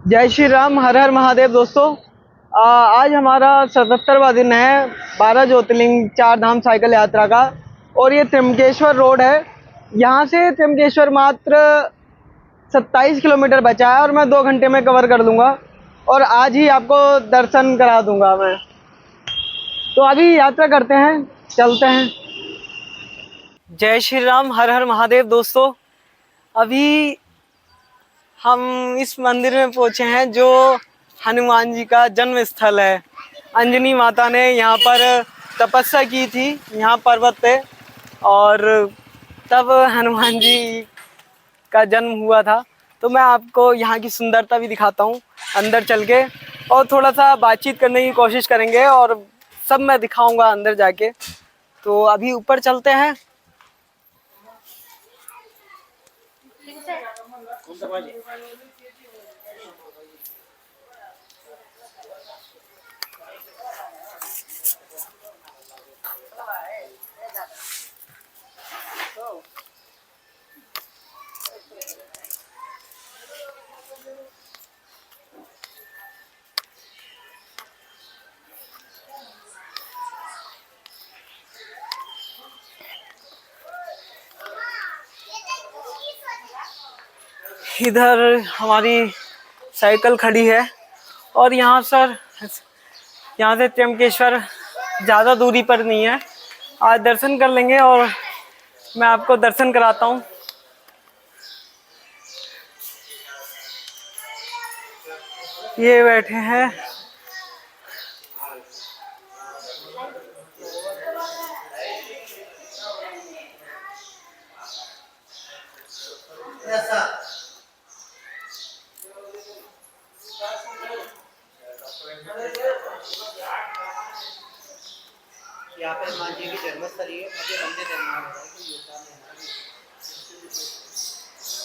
जय श्री राम, हर हर महादेव। दोस्तों, आज हमारा 77वां दिन है 12 ज्योतिर्लिंग 4 धाम साइकिल यात्रा का। और ये त्र्यंबकेश्वर रोड है। यहाँ से त्र्यंबकेश्वर मात्र 27 किलोमीटर बचा है और मैं 2 घंटे में कवर कर दूंगा और आज ही आपको दर्शन करा दूंगा मैं। तो अभी यात्रा करते हैं, चलते हैं। जय श्री राम, हर हर महादेव। दोस्तों, अभी हम इस मंदिर में पहुंचे हैं जो हनुमान जी का जन्म स्थल है। अंजनी माता ने यहाँ पर तपस्या की थी, यहाँ पर्वत पे, और तब हनुमान जी का जन्म हुआ था। तो मैं आपको यहाँ की सुंदरता भी दिखाता हूँ अंदर चल के, और थोड़ा सा बातचीत करने की कोशिश करेंगे और सब मैं दिखाऊंगा अंदर जाके। तो अभी ऊपर चलते हैं। इधर हमारी साइकिल खड़ी है और यहाँ से त्र्यंबकेश्वर ज़्यादा दूरी पर नहीं है। आज दर्शन कर लेंगे और मैं आपको दर्शन कराता हूँ। ये बैठे हैं। यहाँ पे हनुमान जी की जन्मस्थली है।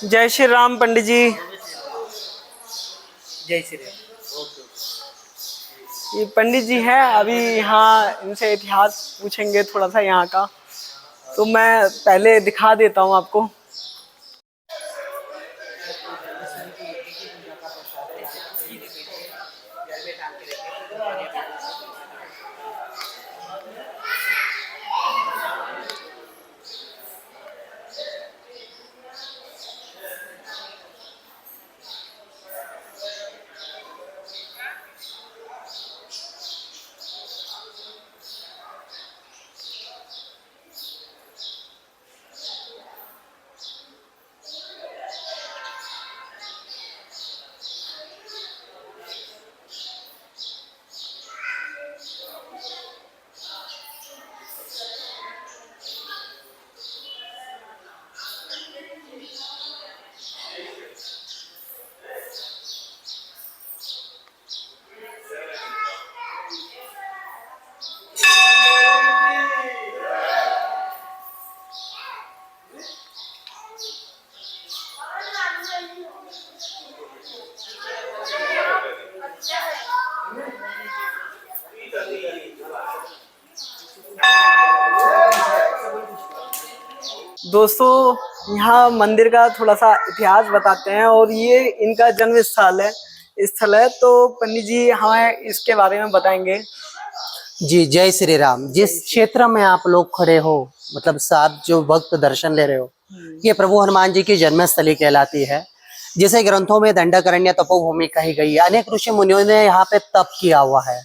जय श्री राम पंडित जी। जय श्री राम। ये पंडित जी हैं। अभी यहाँ इनसे इतिहास पूछेंगे थोड़ा सा यहाँ का, तो मैं पहले दिखा देता हूँ आपको। दोस्तों, यहाँ मंदिर का थोड़ा सा इतिहास बताते हैं और ये इनका जन्म स्थल है। तो पंडित जी हमें इसके बारे में बताएंगे। जी जय श्री राम। जिस क्षेत्र में आप लोग खड़े हो, मतलब आप जो भक्त दर्शन ले रहे हो, ये प्रभु हनुमान जी की जन्मस्थली कहलाती है, जिसे ग्रंथों में दंडकारण्य तपोभूमि कही गई है। अनेक ऋषि मुनियों ने यहाँ पे तप किया हुआ है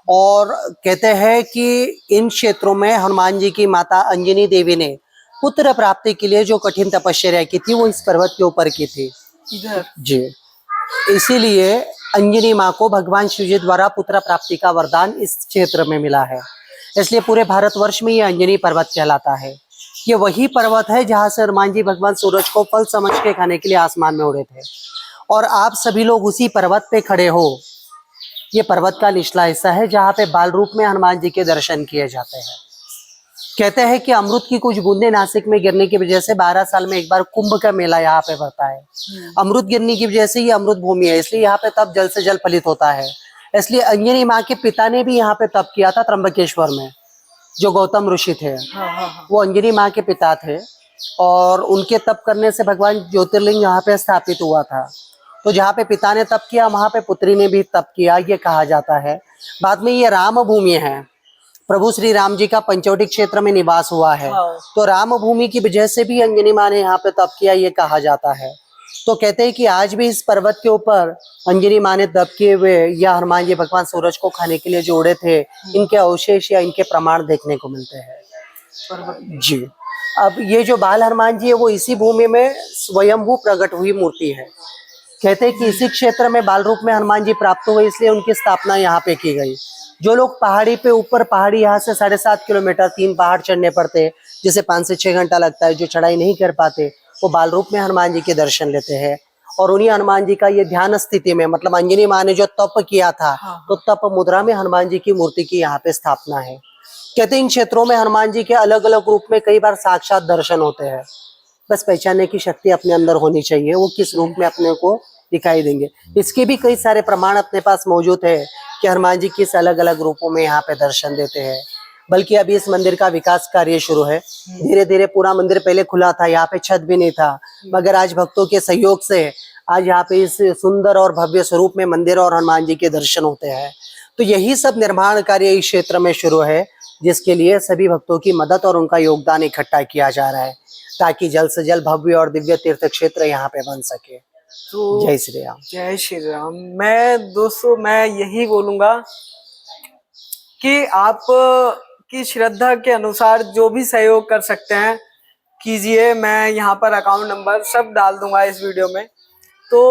और कहते हैं कि इन क्षेत्रों में हनुमान जी की माता अंजनी देवी ने पुत्र प्राप्ति के लिए जो कठिन तपस्या की थी, वो इस पर्वत के ऊपर की थी। इधर जी, इसीलिए अंजनी माँ को भगवान शिव जी द्वारा पुत्र प्राप्ति का वरदान इस क्षेत्र में मिला है। इसलिए पूरे भारतवर्ष में ये अंजनी पर्वत कहलाता है। ये वही पर्वत है जहाँ से हनुमान जी भगवान सूरज को फल समझ के खाने के लिए आसमान में उड़े थे, और आप सभी लोग उसी पर्वत पे खड़े हो। ये पर्वत का निचला हिस्सा है जहाँ पे बाल रूप में हनुमान जी के दर्शन किए जाते हैं। कहते हैं कि अमृत की कुछ बूंदे नासिक में गिरने की वजह से 12 साल में एक बार कुंभ का मेला यहाँ पे भरता है। अमृत गिरने की वजह से ये अमृत भूमि है, इसलिए यहाँ पे तप जल से जल फलित होता है। इसलिए अंजनी माँ के पिता ने भी यहाँ पे तप किया था त्र्यंबकेश्वर में, जो गौतम ऋषि थे। वो अंजनी माँ के पिता थे और उनके तप करने से भगवान ज्योतिर्लिंग यहाँ पे स्थापित हुआ था। तो जहाँ पे पिता ने तप किया वहां पे पुत्री ने भी तप किया, ये कहा जाता है। बाद में ये राम भूमि है, प्रभु श्री राम जी का पंचवटी क्षेत्र में निवास हुआ है। हाँ। तो राम भूमि की वजह से भी अंजनी माँ ने यहाँ पे तप किया, ये कहा जाता है। तो कहते हैं कि आज भी इस पर्वत के ऊपर अंजनी माँ ने तप किए हुए या हनुमान जी भगवान सूरज को खाने के लिए जो उड़े थे, इनके अवशेष या इनके प्रमाण देखने को मिलते हैं जी। अब ये जो बाल हनुमान जी है वो इसी भूमि में स्वयंभू प्रकट हुई मूर्ति है। कहते हैं कि इसी क्षेत्र में बाल रूप में हनुमान जी प्राप्त हुए, इसलिए उनकी स्थापना यहाँ पे की गई। जो लोग पहाड़ी पे ऊपर, पहाड़ी यहाँ से 7.5 किलोमीटर 3 पहाड़ चढ़ने पड़ते, जिसे 5 से 6 घंटा लगता है, जो चढ़ाई नहीं कर पाते वो बाल रूप में हनुमान जी के दर्शन लेते हैं। और उन्हीं हनुमान जी का ये ध्यान स्थिति में, मतलब अंजनी माँ ने जो तप किया था, तो तप मुद्रा में हनुमान जी की मूर्ति की यहाँ पे स्थापना है। कहते हैं इन क्षेत्रों में हनुमान जी के अलग अलग रूप में कई बार साक्षात दर्शन होते हैं। बस पहचानने की शक्ति अपने अंदर होनी चाहिए, वो किस रूप में अपने को दिखाई देंगे। इसके भी कई सारे प्रमाण अपने पास मौजूद है कि हनुमान जी किस अलग अलग रूपों में यहाँ पे दर्शन देते हैं। बल्कि अभी इस मंदिर का विकास कार्य शुरू है, धीरे धीरे पूरा मंदिर पहले खुला था, यहाँ पे छत भी नहीं था, मगर आज भक्तों के सहयोग से आज यहाँ पे इस सुंदर और भव्य स्वरूप में मंदिर और हनुमान जी के दर्शन होते हैं। तो यही सब निर्माण कार्य इस क्षेत्र में शुरू है, जिसके लिए सभी भक्तों की मदद और उनका योगदान इकट्ठा किया जा रहा है, ताकि जल्द से जल्द भव्य और दिव्य तीर्थ क्षेत्र यहाँ पे बन सके। तो जय श्री राम। जय श्री राम। मैं यही बोलूंगा कि आप की श्रद्धा के अनुसार जो भी सहयोग कर सकते हैं कीजिए। मैं यहाँ पर अकाउंट नंबर सब डाल दूंगा इस वीडियो में। तो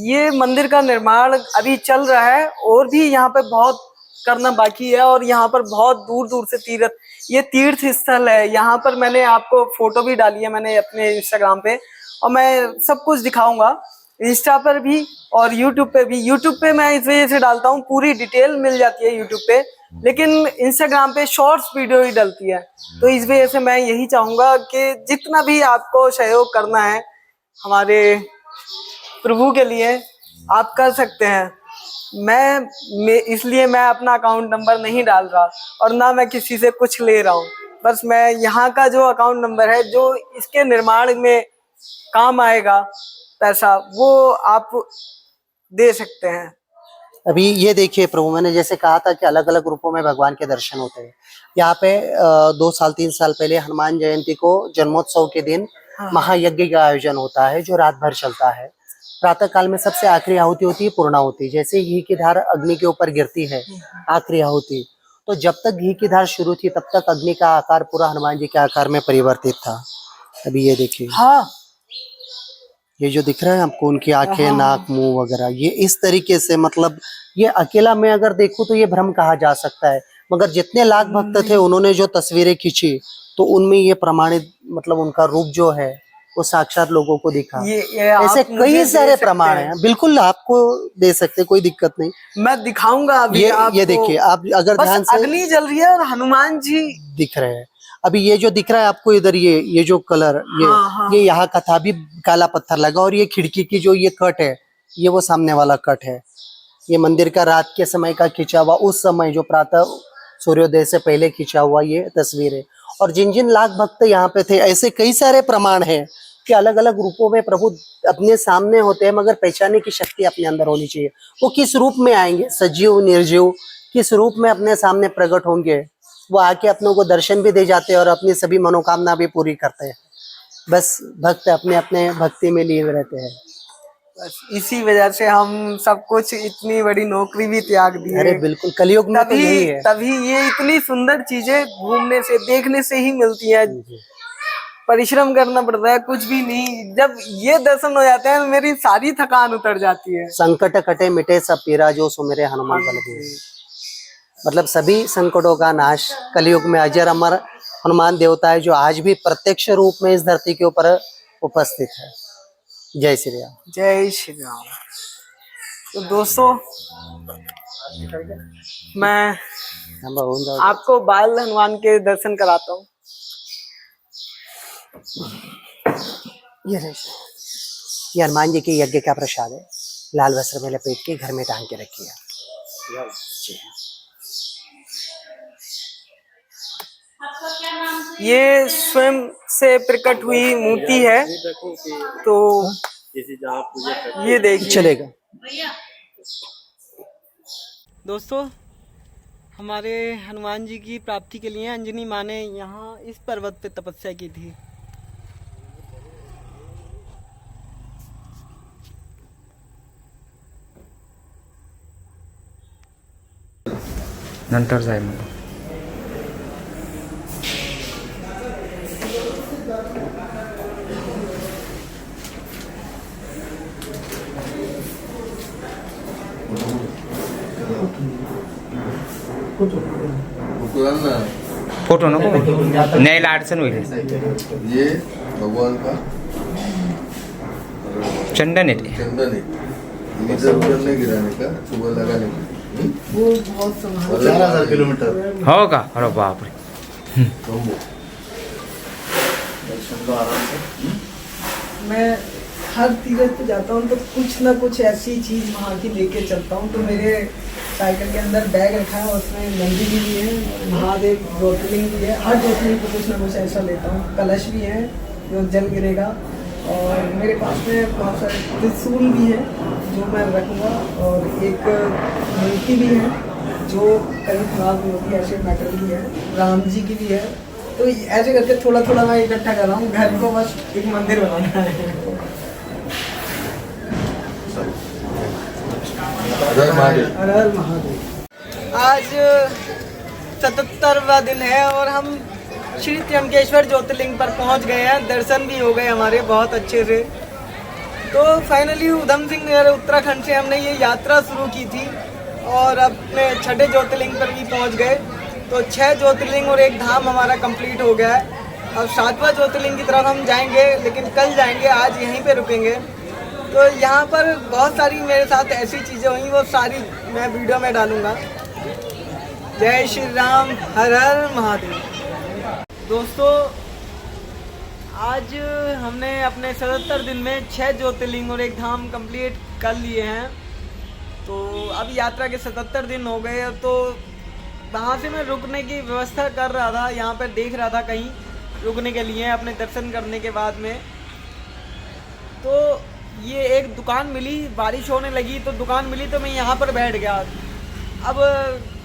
ये मंदिर का निर्माण अभी चल रहा है और भी यहाँ पे बहुत करना बाकी है, और यहाँ पर बहुत दूर दूर से ये तीर्थ स्थल है। यहाँ पर मैंने आपको फोटो भी डाली है मैंने अपने इंस्टाग्राम पे, और मैं सब कुछ दिखाऊंगा इंस्टा पर भी और यूट्यूब पे भी। यूट्यूब पे मैं इस वजह से डालता हूँ, पूरी डिटेल मिल जाती है यूट्यूब पे, लेकिन इंस्टाग्राम पे शॉर्ट्स वीडियो ही डलती है। तो इस वजह से मैं यही चाहूंगा कि जितना भी आपको सहयोग करना है हमारे प्रभु के लिए आप कर सकते हैं। इसलिए मैं अपना अकाउंट नंबर नहीं डाल रहा और ना मैं किसी से कुछ ले रहा हूँ। बस मैं यहाँ का जो अकाउंट नंबर है जो इसके निर्माण में काम आएगा पैसा, वो आप दे सकते हैं। अभी ये देखिए प्रभु, मैंने जैसे कहा था कि अलग अलग रूपों में भगवान के दर्शन होते हैं। यहाँ पे 2 साल 3 साल पहले हनुमान जयंती को जन्मोत्सव के दिन महायज्ञ का आयोजन होता है, जो रात भर चलता है। प्रातः काल में सबसे आखिरी आहुति होती है पूर्णाहुति। जैसे घी की धार अग्नि के ऊपर गिरती है, आखिरी आहुति, तो जब तक घी की धार शुरू थी तब तक अग्नि का आकार पूरा हनुमान जी के आकार में परिवर्तित था। अभी ये देखिए, हाँ, ये जो दिख रहा है आपको, उनकी आंखें, नाक, मुंह वगैरह, ये इस तरीके से, मतलब ये अकेला मैं अगर देखूं तो ये भ्रम कहा जा सकता है, मगर जितने लाख भक्त थे उन्होंने जो तस्वीरें खींची तो उनमें ये प्रमाणित, मतलब उनका रूप जो है वो साक्षात लोगों को दिखा। ये ऐसे कई सारे प्रमाण हैं, बिल्कुल आपको दे सकते, कोई दिक्कत नहीं, मैं दिखाऊंगा अभी। ये देखिए, आप अगर ध्यान से, अग्नि जल रही है और हनुमान जी दिख रहे हैं। अभी ये जो दिख रहा है आपको इधर, ये जो कलर, ये यहाँ का था, भी काला पत्थर लगा, और ये खिड़की की जो ये कट है, ये वो सामने वाला कट है। ये मंदिर का रात के समय का खींचा हुआ, उस समय जो प्रातः सूर्योदय से पहले खींचा हुआ ये तस्वीर है। और जिन जिन लाख भक्त यहाँ पे थे, ऐसे कई सारे प्रमाण हैं कि अलग अलग रूपों में प्रभु अपने सामने होते हैं, मगर पहचानने की शक्ति अपने अंदर होनी चाहिए। वो किस रूप में आएंगे, सजीव निर्जीव, किस रूप में अपने सामने प्रकट होंगे, वो आके अपनों को दर्शन भी दे जाते हैं और अपनी सभी मनोकामना भी पूरी करते हैं। बस भक्त अपने अपने भक्ति में लीन रहते हैं। बस इसी वजह से हम सब कुछ, इतनी बड़ी नौकरी भी त्याग दी है। अरे बिल्कुल, कलयुग में तो यही है। तभी ये इतनी सुंदर चीजें घूमने से, देखने से ही मिलती है। परिश्रम करना पड़ता है कुछ भी नहीं, जब ये दर्शन हो जाते हैं मेरी सारी थकान उतर जाती है। संकट कटे मिटे सब पीरा, जो सुमिरे हनुमान बलबीर। मतलब सभी संकटों का नाश कलयुग में अजर अमर हनुमान देवता है, जो आज भी प्रत्यक्ष रूप में इस धरती के ऊपर उपस्थित है। जय श्री राम। जय श्री राम। तो दोस्तों, मैं आपको बाल हनुमान के दर्शन कराता हूँ। ये हनुमान जी के यज्ञ का प्रसाद है, लाल वस्त्र में लपेट के घर में टांग के रखिए। ये स्वयं से प्रकट हुई मूर्ति है। तो जैसे जहाँ पूजा करते ये देखिए चलेगा। दोस्तों, हमारे हनुमान जी की प्राप्ति के लिए अंजनी माँ ने यहाँ इस पर्वत पे तपस्या की थी। नंतर जाय मग फोटो नको न्यायला अडचण होईल ये भगवान का चंदन आहे ते चंदन है इधर उधर नहीं गिराने का, सुबह लगाने का। वो बहुत संभाल 4000 किलोमीटर हो का अरे बापरे बम्बू। दर्शन लो आराम से। मैं हर तीरथ पे जाता हूँ तो कुछ ना कुछ ऐसी चीज़ वहाँ की लेके चलता हूँ। तो मेरे साइकिल के अंदर बैग रखा है, उसमें नंदी जी भी है, महादेव ज्योतिर्लिंग भी है। हर ज्योतिर्लिंग को कुछ ना कुछ ऐसा लेता हूँ। कलश भी है जो जल गिरेगा, और मेरे पास में बहुत सारे त्रिशूल भी है जो मैं रखूँगा, और एक मूर्ति भी है जो कहीं खराब नहीं होती, ऐसे मेटल की है। राम जी की भी है। तो ऐसे करके थोड़ा थोड़ा मैं इकट्ठा कर रहा हूँ। घर को बस एक मंदिर बनाना है। जय महादेव। हर हर महादेव। आज 77वां दिन है और हम श्री त्र्यंबकेश्वर ज्योतिर्लिंग पर पहुंच गए हैं। दर्शन भी हो गए हमारे बहुत अच्छे से। तो फाइनली उधम सिंह नगर उत्तराखंड से हमने ये यात्रा शुरू की थी और अपने छठे ज्योतिर्लिंग पर भी पहुंच गए। तो 6 ज्योतिर्लिंग और एक धाम हमारा कंप्लीट हो गया है। अब 7वां ज्योतिर्लिंग की तरफ हम जाएंगे, लेकिन कल जाएंगे, आज यहीं पे रुकेंगे। तो यहाँ पर बहुत सारी मेरे साथ ऐसी चीज़ें हुई, वो सारी मैं वीडियो में डालूँगा। जय श्री राम, हर हर महादेव। दोस्तों, आज हमने अपने 77 दिन में 6 ज्योतिर्लिंग और एक धाम कंप्लीट कर लिए हैं। तो अब यात्रा के 77 दिन हो गए। तो वहाँ से मैं रुकने की व्यवस्था कर रहा था, यहाँ पर देख रहा था कहीं रुकने के लिए अपने दर्शन करने के बाद में। तो ये एक दुकान मिली, बारिश होने लगी तो दुकान मिली, तो मैं यहाँ पर बैठ गया। अब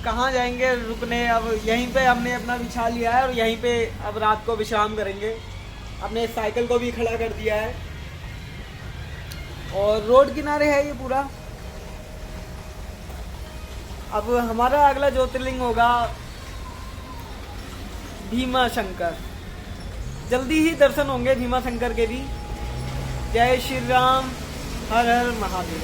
कहाँ जाएंगे रुकने, अब यहीं पे हमने अपना बिछा लिया है और यहीं पे अब रात को विश्राम करेंगे। अपने साइकिल को भी खड़ा कर दिया है और रोड किनारे है ये पूरा। अब हमारा अगला ज्योतिर्लिंग होगा भीमा शंकर। जल्दी ही दर्शन होंगे भीमा शंकर के भी। जय श्री राम, हर हर महादेव।